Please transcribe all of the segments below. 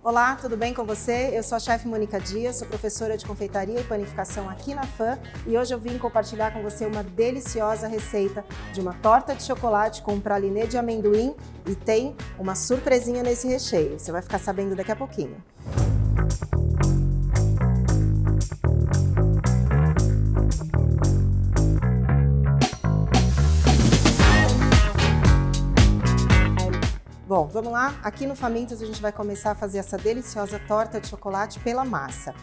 Olá, tudo bem com você? Eu sou a chefe Mônica Dias, sou professora de confeitaria e panificação aqui na FAM e hoje eu vim compartilhar com você uma deliciosa receita de uma torta de chocolate com um pralinê de amendoim e tem uma surpresinha nesse recheio. Você vai ficar sabendo daqui a pouquinho. Bom, vamos lá? Aqui no Famintos a gente vai começar a fazer essa deliciosa torta de chocolate pela massa.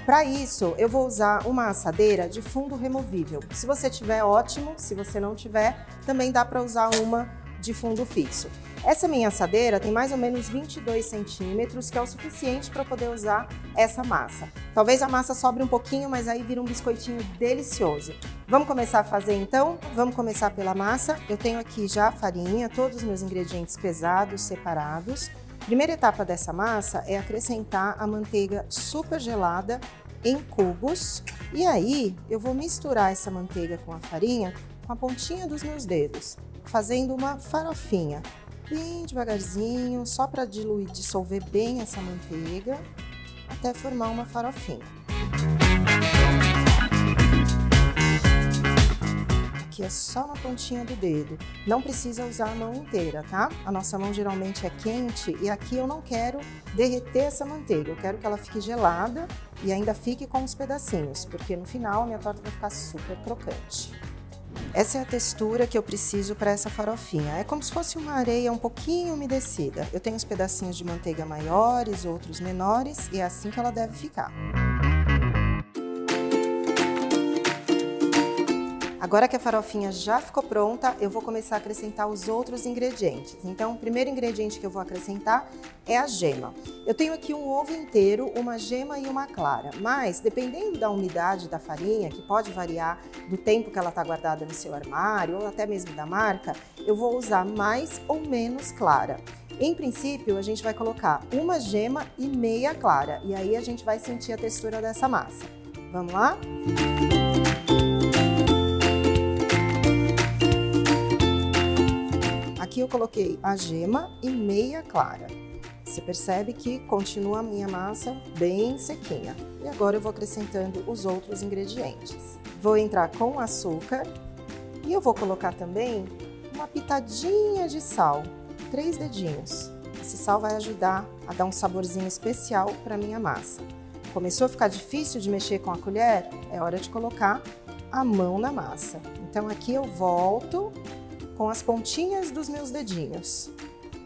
Para isso, eu vou usar uma assadeira de fundo removível. Se você tiver, ótimo. Se você não tiver, também dá para usar uma de fundo fixo. Essa minha assadeira tem mais ou menos 22 centímetros, que é o suficiente para poder usar essa massa. Talvez a massa sobre um pouquinho, mas aí vira um biscoitinho delicioso. Vamos começar a fazer então? Vamos começar pela massa. Eu tenho aqui já a farinha, todos os meus ingredientes pesados, separados. Primeira etapa dessa massa é acrescentar a manteiga super gelada em cubos. E aí eu vou misturar essa manteiga com a farinha com a pontinha dos meus dedos, fazendo uma farofinha. Bem devagarzinho, só para diluir, dissolver bem essa manteiga, até formar uma farofinha. Aqui é só na pontinha do dedo, não precisa usar a mão inteira, tá? A nossa mão geralmente é quente e aqui eu não quero derreter essa manteiga, eu quero que ela fique gelada e ainda fique com os pedacinhos, porque no final a minha torta vai ficar super crocante. Essa é a textura que eu preciso para essa farofinha. É como se fosse uma areia um pouquinho umedecida. Eu tenho os pedacinhos de manteiga maiores, outros menores, e é assim que ela deve ficar. Agora que a farofinha já ficou pronta, eu vou começar a acrescentar os outros ingredientes. Então, o primeiro ingrediente que eu vou acrescentar é a gema. Eu tenho aqui um ovo inteiro, uma gema e uma clara, mas dependendo da umidade da farinha, que pode variar do tempo que ela está guardada no seu armário ou até mesmo da marca, eu vou usar mais ou menos clara. Em princípio, a gente vai colocar uma gema e meia clara, e aí a gente vai sentir a textura dessa massa. Vamos lá? Aqui eu coloquei a gema e meia clara. Você percebe que continua a minha massa bem sequinha. E agora eu vou acrescentando os outros ingredientes. Vou entrar com açúcar e eu vou colocar também uma pitadinha de sal, 3 dedinhos. Esse sal vai ajudar a dar um saborzinho especial para a minha massa. Começou a ficar difícil de mexer com a colher? É hora de colocar a mão na massa. Então aqui eu volto com as pontinhas dos meus dedinhos,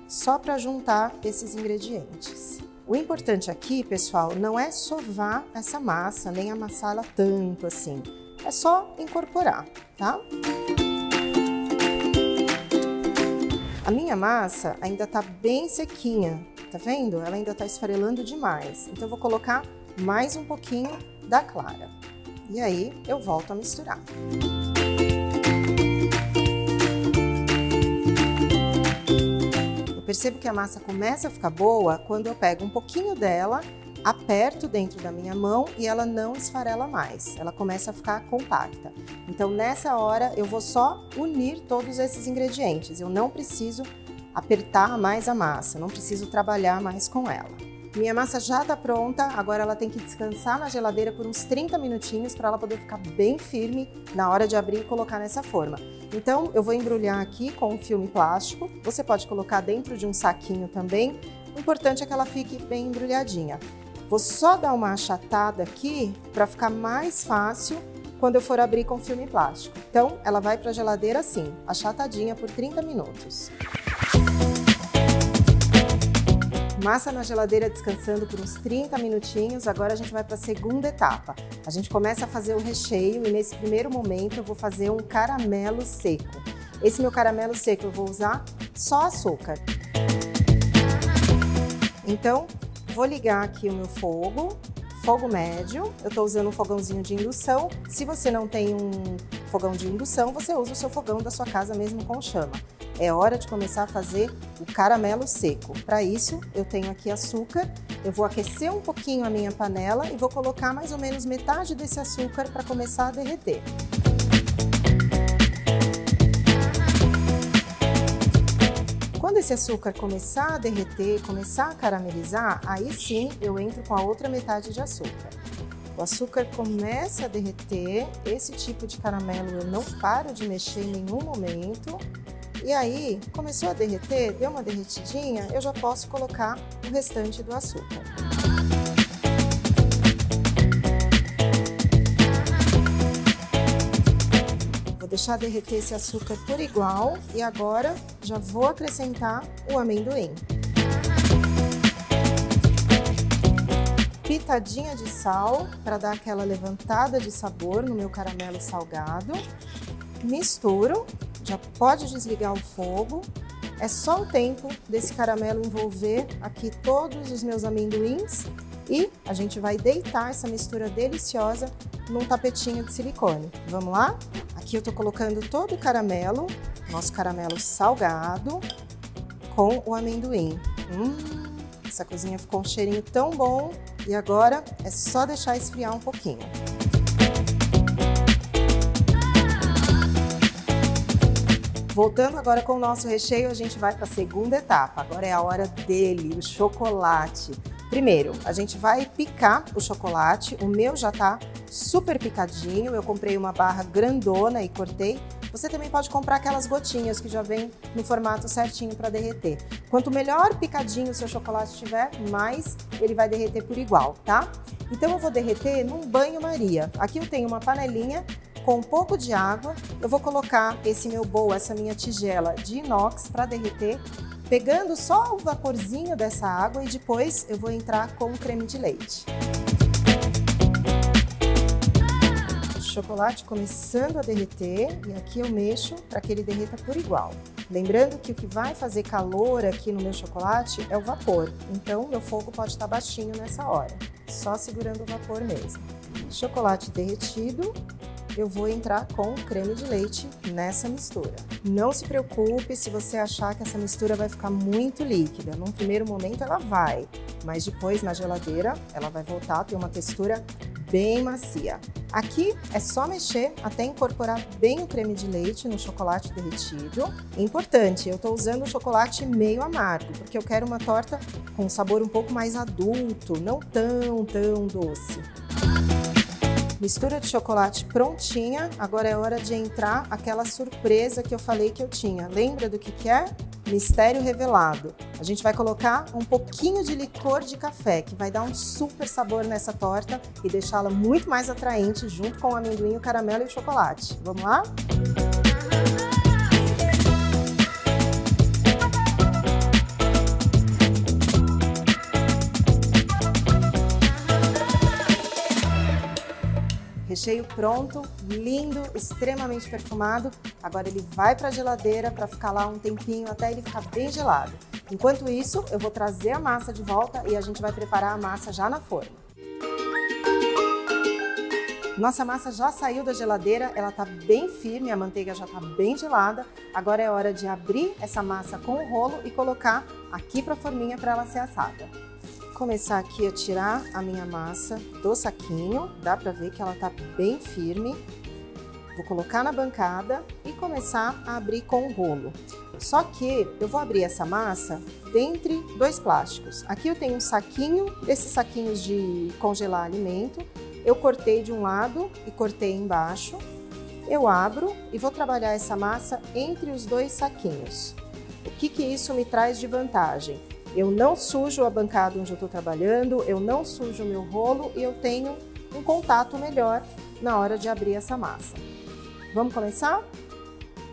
só para juntar esses ingredientes. O importante aqui, pessoal, não é sovar essa massa, nem amassá-la tanto assim. É só incorporar, tá? A minha massa ainda tá bem sequinha, tá vendo? Ela ainda tá esfarelando demais. Então eu vou colocar mais um pouquinho da clara. E aí eu volto a misturar. Percebo que a massa começa a ficar boa quando eu pego um pouquinho dela, aperto dentro da minha mão e ela não esfarela mais, ela começa a ficar compacta. Então nessa hora eu vou só unir todos esses ingredientes, eu não preciso apertar mais a massa, não preciso trabalhar mais com ela. Minha massa já está pronta, agora ela tem que descansar na geladeira por uns 30 minutinhos para ela poder ficar bem firme na hora de abrir e colocar nessa forma. Então eu vou embrulhar aqui com um filme plástico, você pode colocar dentro de um saquinho também, o importante é que ela fique bem embrulhadinha. Vou só dar uma achatada aqui para ficar mais fácil quando eu for abrir com filme plástico. Então ela vai para a geladeira assim, achatadinha por 30 minutos. Massa na geladeira descansando por uns 30 minutinhos, agora a gente vai para a segunda etapa. A gente começa a fazer o recheio e nesse primeiro momento eu vou fazer um caramelo seco. Esse meu caramelo seco eu vou usar só açúcar. Então, vou ligar aqui o meu fogo médio. Eu estou usando um fogãozinho de indução. Se você não tem um fogão de indução, você usa o seu fogão da sua casa mesmo com chama. É hora de começar a fazer o caramelo seco. Para isso, eu tenho aqui açúcar. Eu vou aquecer um pouquinho a minha panela e vou colocar mais ou menos metade desse açúcar para começar a derreter. Quando esse açúcar começar a derreter, começar a caramelizar, aí sim eu entro com a outra metade de açúcar. O açúcar começa a derreter, esse tipo de caramelo eu não paro de mexer em nenhum momento. E aí, começou a derreter, deu uma derretidinha, eu já posso colocar o restante do açúcar. Vou deixar derreter esse açúcar por igual e agora já vou acrescentar o amendoim. Pitadinha de sal para dar aquela levantada de sabor no meu caramelo salgado. Misturo, já pode desligar o fogo. É só o tempo desse caramelo envolver aqui todos os meus amendoins e a gente vai deitar essa mistura deliciosa num tapetinho de silicone. Vamos lá? Aqui eu tô colocando todo o caramelo, nosso caramelo salgado, com o amendoim. Essa cozinha ficou um cheirinho tão bom e agora é só deixar esfriar um pouquinho. Voltando agora com o nosso recheio, a gente vai para a segunda etapa. Agora é a hora dele, o chocolate. Primeiro, a gente vai picar o chocolate. O meu já tá super picadinho. Eu comprei uma barra grandona e cortei. Você também pode comprar aquelas gotinhas que já vem no formato certinho para derreter. Quanto melhor picadinho o seu chocolate estiver, mais ele vai derreter por igual, tá? Então eu vou derreter num banho-maria. Aqui eu tenho uma panelinha com um pouco de água. Eu vou colocar esse meu bowl, essa minha tigela de inox para derreter, pegando só o vaporzinho dessa água e depois eu vou entrar com o creme de leite. Chocolate começando a derreter e aqui eu mexo para que ele derreta por igual. Lembrando que o que vai fazer calor aqui no meu chocolate é o vapor, então meu fogo pode estar baixinho nessa hora, só segurando o vapor mesmo. Chocolate derretido, eu vou entrar com o creme de leite nessa mistura. Não se preocupe se você achar que essa mistura vai ficar muito líquida. Num primeiro momento ela vai, mas depois na geladeira ela vai voltar a ter uma textura bem macia. Aqui é só mexer até incorporar bem o creme de leite no chocolate derretido. Importante, eu estou usando o chocolate meio amargo, porque eu quero uma torta com um sabor um pouco mais adulto, não tão doce. Mistura de chocolate prontinha, agora é hora de entrar aquela surpresa que eu falei que eu tinha. Lembra do que é? Mistério revelado. A gente vai colocar um pouquinho de licor de café, que vai dar um super sabor nessa torta e deixá-la muito mais atraente junto com o amendoim, o caramelo e o chocolate. Vamos lá? Recheio pronto, lindo, extremamente perfumado. Agora ele vai para a geladeira para ficar lá um tempinho até ele ficar bem gelado. Enquanto isso, eu vou trazer a massa de volta e a gente vai preparar a massa já na forma. Nossa massa já saiu da geladeira, ela tá bem firme, a manteiga já tá bem gelada. Agora é hora de abrir essa massa com o rolo e colocar aqui para a forminha para ela ser assada. Começar aqui a tirar a minha massa do saquinho, dá para ver que ela tá bem firme. Vou colocar na bancada e começar a abrir com o rolo. Só que eu vou abrir essa massa dentre dois plásticos. Aqui eu tenho um saquinho, desses saquinhos de congelar alimento. Eu cortei de um lado e cortei embaixo. Eu abro e vou trabalhar essa massa entre os dois saquinhos. O que isso me traz de vantagem? Eu não sujo a bancada onde eu estou trabalhando, eu não sujo o meu rolo e eu tenho um contato melhor na hora de abrir essa massa. Vamos começar?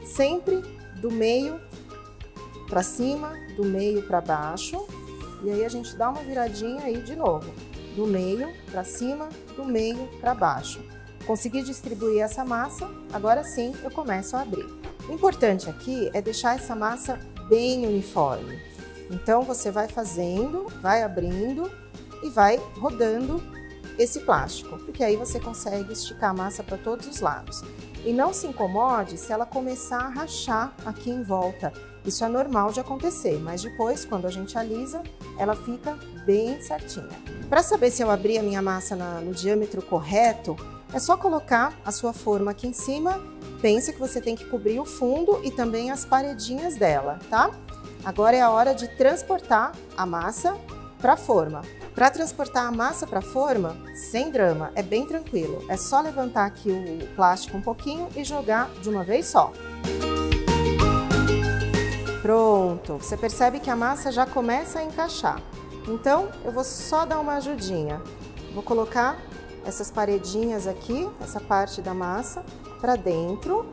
Sempre do meio para cima, do meio para baixo. E aí a gente dá uma viradinha aí de novo. Do meio para cima, do meio para baixo. Consegui distribuir essa massa, agora sim eu começo a abrir. O importante aqui é deixar essa massa bem uniforme. Então você vai fazendo, vai abrindo e vai rodando esse plástico, porque aí você consegue esticar a massa para todos os lados. E não se incomode se ela começar a rachar aqui em volta. Isso é normal de acontecer, mas depois, quando a gente alisa, ela fica bem certinha. Para saber se eu abri a minha massa no diâmetro correto, é só colocar a sua forma aqui em cima. Pensa que você tem que cobrir o fundo e também as paredinhas dela, tá? Agora é a hora de transportar a massa para a forma. Para transportar a massa para a forma, sem drama, é bem tranquilo. É só levantar aqui o plástico um pouquinho e jogar de uma vez só. Pronto! Você percebe que a massa já começa a encaixar. Então, eu vou só dar uma ajudinha. Vou colocar essas paredinhas aqui, essa parte da massa, para dentro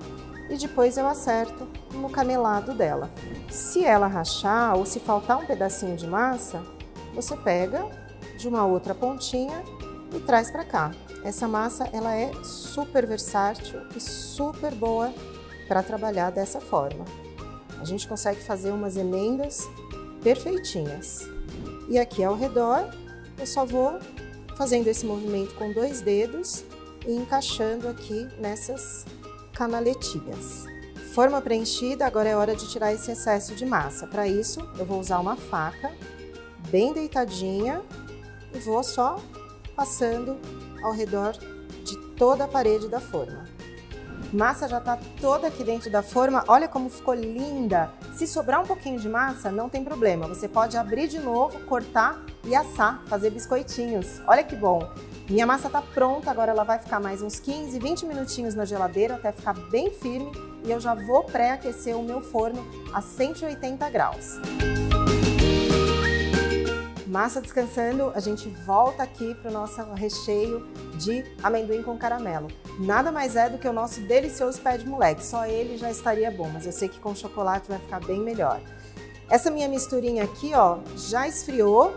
e depois eu acerto no canelado dela. Se ela rachar ou se faltar um pedacinho de massa, você pega de uma outra pontinha e traz para cá. Essa massa ela é super versátil e super boa para trabalhar dessa forma. A gente consegue fazer umas emendas perfeitinhas. E aqui ao redor eu só vou fazendo esse movimento com 2 dedos e encaixando aqui nessas canaletinhas. Forma preenchida, agora é hora de tirar esse excesso de massa. Para isso eu vou usar uma faca bem deitadinha e vou só passando ao redor de toda a parede da forma. Massa já está toda aqui dentro da forma, olha como ficou linda! Se sobrar um pouquinho de massa, não tem problema, você pode abrir de novo, cortar e assar, fazer biscoitinhos. Olha que bom! Minha massa está pronta, agora ela vai ficar mais uns 15, 20 minutinhos na geladeira até ficar bem firme e eu já vou pré-aquecer o meu forno a 180 graus. Massa descansando, a gente volta aqui para o nosso recheio de amendoim com caramelo. Nada mais é do que o nosso delicioso pé de moleque, só ele já estaria bom, mas eu sei que com chocolate vai ficar bem melhor. Essa minha misturinha aqui, ó, já esfriou,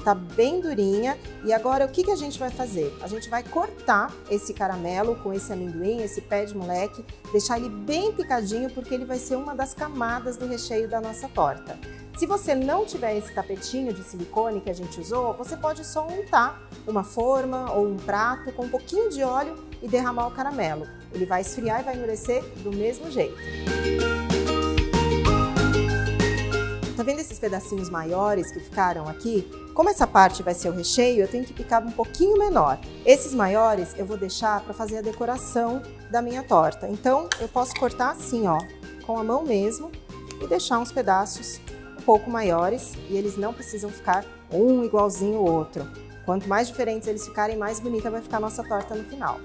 tá bem durinha e agora o que a gente vai fazer? A gente vai cortar esse caramelo com esse amendoim, esse pé de moleque, deixar ele bem picadinho porque ele vai ser uma das camadas do recheio da nossa torta. Se você não tiver esse tapetinho de silicone que a gente usou, você pode só untar uma forma ou um prato com um pouquinho de óleo e derramar o caramelo. Ele vai esfriar e vai endurecer do mesmo jeito. Tá vendo esses pedacinhos maiores que ficaram aqui? Como essa parte vai ser o recheio, eu tenho que picar um pouquinho menor. Esses maiores eu vou deixar para fazer a decoração da minha torta. Então eu posso cortar assim, ó, com a mão mesmo e deixar uns pedaços um pouco maiores e eles não precisam ficar um igualzinho ao outro. Quanto mais diferentes eles ficarem, mais bonita vai ficar a nossa torta no final.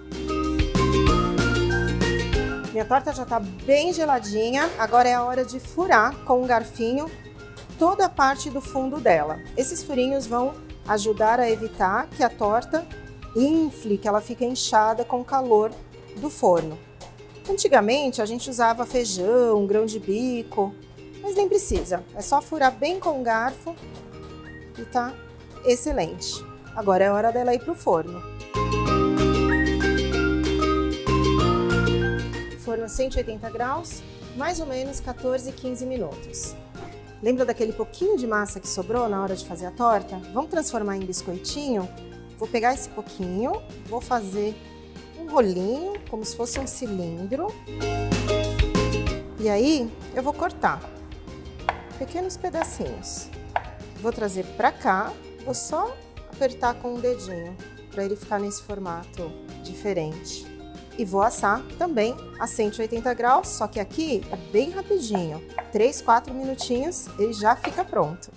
Minha torta já está bem geladinha, agora é a hora de furar com um garfinho toda a parte do fundo dela. Esses furinhos vão ajudar a evitar que a torta infle, que ela fique inchada com o calor do forno. Antigamente a gente usava feijão, grão de bico, mas nem precisa. É só furar bem com o garfo e tá excelente. Agora é hora dela ir pro forno. Forno a 180 graus, mais ou menos 14, 15 minutos. Lembra daquele pouquinho de massa que sobrou na hora de fazer a torta? Vamos transformar em biscoitinho? Vou pegar esse pouquinho, vou fazer um rolinho, como se fosse um cilindro. E aí, eu vou cortar pequenos pedacinhos. Vou trazer pra cá, vou só apertar com o dedinho, para ele ficar nesse formato diferente. E vou assar também a 180 graus, só que aqui é bem rapidinho. 3, 4 minutinhos, ele já fica pronto.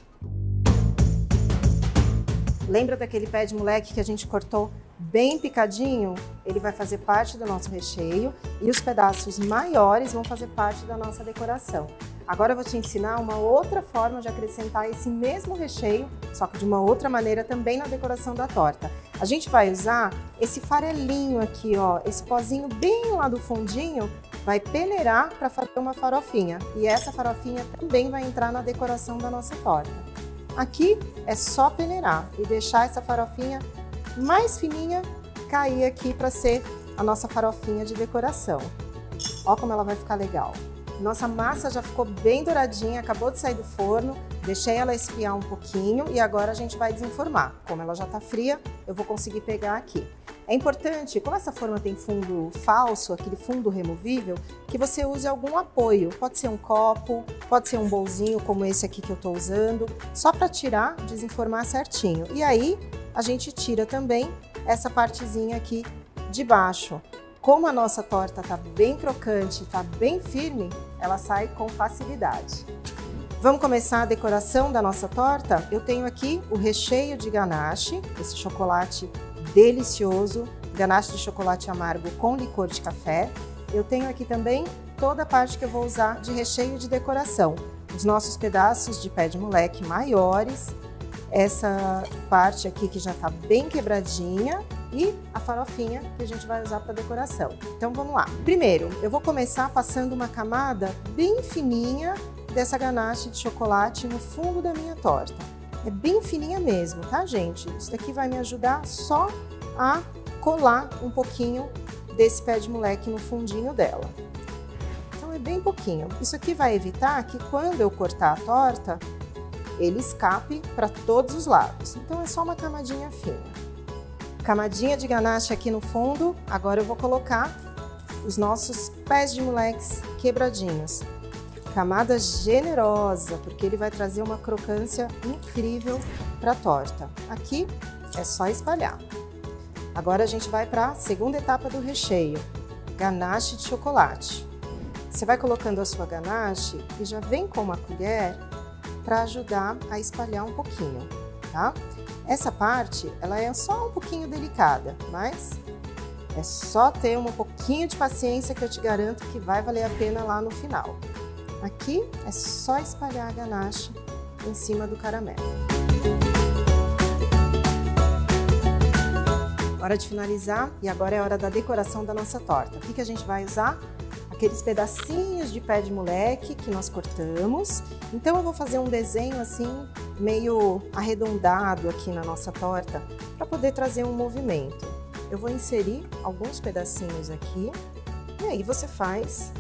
Lembra daquele pé de moleque que a gente cortou bem picadinho? Ele vai fazer parte do nosso recheio e os pedaços maiores vão fazer parte da nossa decoração. Agora eu vou te ensinar uma outra forma de acrescentar esse mesmo recheio, só que de uma outra maneira também na decoração da torta. A gente vai usar esse farelinho aqui, ó, esse pozinho bem lá do fundinho, vai peneirar para fazer uma farofinha. E essa farofinha também vai entrar na decoração da nossa torta. Aqui é só peneirar e deixar essa farofinha mais fininha cair aqui para ser a nossa farofinha de decoração. Ó como ela vai ficar legal. Nossa massa já ficou bem douradinha, acabou de sair do forno, deixei ela esfriar um pouquinho e agora a gente vai desenformar. Como ela já está fria, eu vou conseguir pegar aqui. É importante, como essa forma tem fundo falso, aquele fundo removível, que você use algum apoio. Pode ser um copo, pode ser um bolzinho como esse aqui que eu estou usando, só para tirar, desenformar certinho. E aí a gente tira também essa partezinha aqui de baixo. Como a nossa torta está bem crocante, está bem firme, ela sai com facilidade. Vamos começar a decoração da nossa torta? Eu tenho aqui o recheio de ganache, esse chocolate delicioso, ganache de chocolate amargo com licor de café. Eu tenho aqui também toda a parte que eu vou usar de recheio de decoração. Os nossos pedaços de pé de moleque maiores, essa parte aqui que já está bem quebradinha e a farofinha que a gente vai usar para decoração. Então vamos lá. Primeiro, eu vou começar passando uma camada bem fininha dessa ganache de chocolate no fundo da minha torta. É bem fininha mesmo, tá, gente? Isso daqui vai me ajudar só a colar um pouquinho desse pé de moleque no fundinho dela. Então é bem pouquinho. Isso aqui vai evitar que quando eu cortar a torta, ele escape para todos os lados. Então é só uma camadinha fina. Camadinha de ganache aqui no fundo. Agora eu vou colocar os nossos pés de moleques quebradinhos. Camada generosa, porque ele vai trazer uma crocância incrível para a torta. Aqui é só espalhar. Agora a gente vai para a segunda etapa do recheio, ganache de chocolate. Você vai colocando a sua ganache e já vem com uma colher para ajudar a espalhar um pouquinho, tá? Essa parte, ela é só um pouquinho delicada, mas é só ter um pouquinho de paciência que eu te garanto que vai valer a pena lá no final. Aqui é só espalhar a ganache em cima do caramelo. Hora de finalizar e agora é hora da decoração da nossa torta. O que a gente vai usar? Aqueles pedacinhos de pé de moleque que nós cortamos. Então eu vou fazer um desenho assim meio arredondado aqui na nossa torta para poder trazer um movimento. Eu vou inserir alguns pedacinhos aqui e aí você faz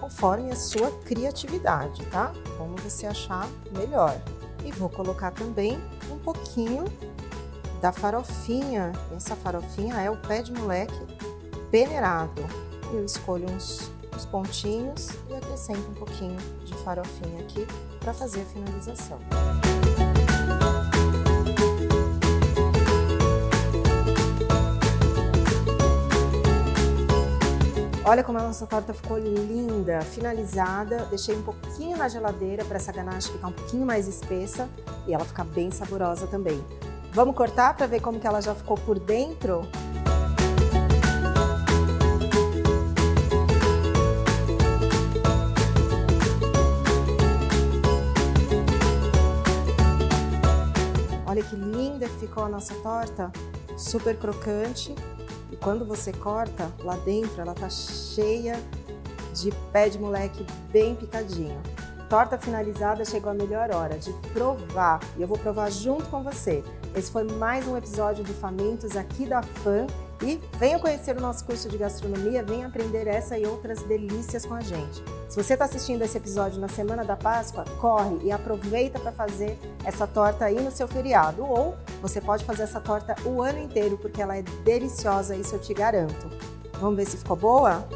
conforme a sua criatividade, tá? Como você achar melhor. E vou colocar também um pouquinho da farofinha. Essa farofinha é o pé de moleque peneirado. Eu escolho uns pontinhos e acrescento um pouquinho de farofinha aqui para fazer a finalização. Olha como a nossa torta ficou linda, finalizada. Deixei um pouquinho na geladeira para essa ganache ficar um pouquinho mais espessa e ela ficar bem saborosa também. Vamos cortar para ver como que ela já ficou por dentro? Olha que linda que ficou a nossa torta, super crocante. E quando você corta, lá dentro ela tá cheia de pé de moleque bem picadinho. Torta finalizada, chegou a melhor hora de provar. E eu vou provar junto com você. Esse foi mais um episódio do Famintos aqui da FAM. E venha conhecer o nosso curso de gastronomia, venha aprender essa e outras delícias com a gente. Se você está assistindo esse episódio na semana da Páscoa, corre e aproveita para fazer essa torta aí no seu feriado. Ou você pode fazer essa torta o ano inteiro, porque ela é deliciosa, isso eu te garanto. Vamos ver se ficou boa?